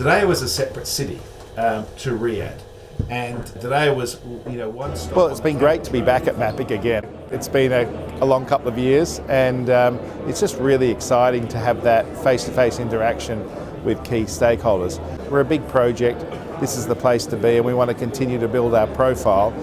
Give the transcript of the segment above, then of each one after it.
Diriyah was a separate city to Riyadh, and Diriyah was, one stop. Well, it's been great to be back at MAPIC again. It's been a long couple of years, and it's just really exciting to have that face-to-face interaction with key stakeholders. We're a big project. This is the place to be, and we want to continue to build our profile.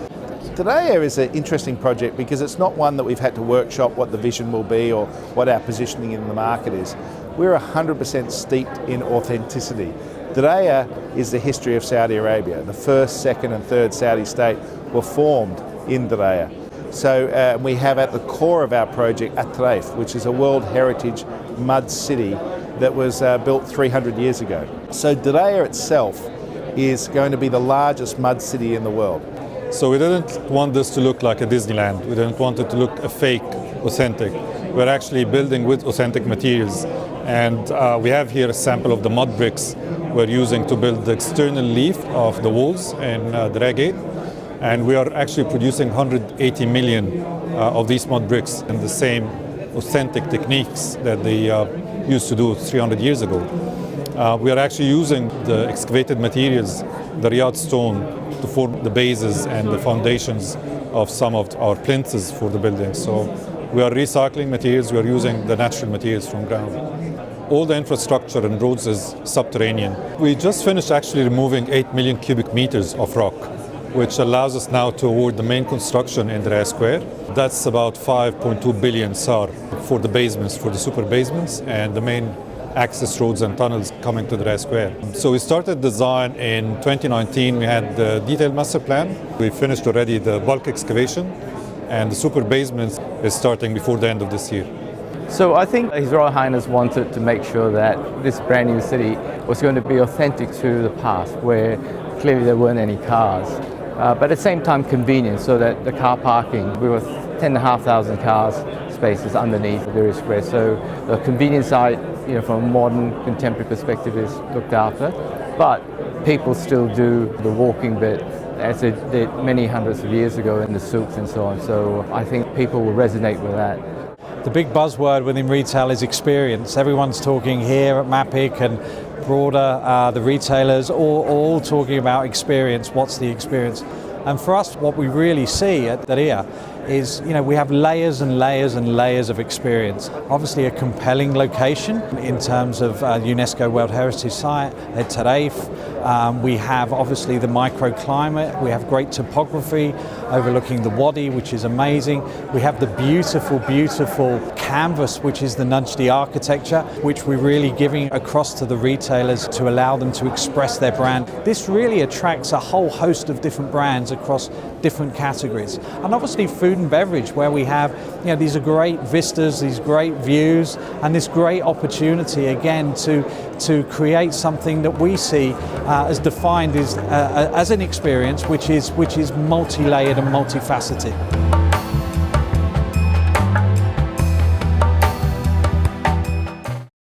Diriyah is an interesting project because it's not one that we've had to workshop what the vision will be or what our positioning in the market is. We're 100% steeped in authenticity. Diriyah is the history of Saudi Arabia. The first, second and third Saudi state were formed in Diriyah. So we have at the core of our project At-Taif, which is a World Heritage mud city that was built 300 years ago. So Diriyah itself is going to be the largest mud city in the world. So we didn't want this to look like a Disneyland. We didn't want it to look a fake, authentic. We're actually building with authentic materials. And we have here a sample of the mud bricks we're using to build the external leaf of the walls in Diriyah Gate. And we are actually producing 180 million of these mud bricks in the same authentic techniques that they used to do 300 years ago. We are actually using the excavated materials, the Riyadh stone, to form the bases and the foundations of some of our plinths for the building. So we are recycling materials, we are using the natural materials from ground. All the infrastructure and roads is subterranean. We just finished actually removing 8 million cubic meters of rock, which allows us now to award the main construction in Diriyah Square. That's about 5.2 billion SAR for the basements, for the super basements, and the main access roads and tunnels coming to Diriyah Square. So we started design in 2019. We had the detailed master plan. We finished already the bulk excavation, and the super basements is starting before the end of this year. So I think His Royal Highness wanted to make sure that this brand new city was going to be authentic to the past, where clearly there weren't any cars. But at the same time convenient, so that the car parking, we were 10,500 cars spaces underneath Diriyah Square. So the convenience side, from a modern, contemporary perspective is looked after. But people still do the walking bit as they did many hundreds of years ago in the souks and so on. So I think people will resonate with that. The big buzzword within retail is experience. Everyone's talking here at MAPIC and broader, the retailers all talking about experience. What's the experience? And for us, what we really see at Diriyah is, we have layers and layers and layers of experience. Obviously a compelling location in terms of UNESCO World Heritage Site at Taif. We have obviously the microclimate. We have great topography overlooking the Wadi, which is amazing. We have the beautiful, beautiful canvas, which is the Najdi architecture, which we're really giving across to the retailers to allow them to express their brand. This really attracts a whole host of different brands across different categories. And obviously food and beverage, where we have, these are great vistas, these great views, and this great opportunity again to create something that we see as defined as an experience which is multi-layered and multifaceted.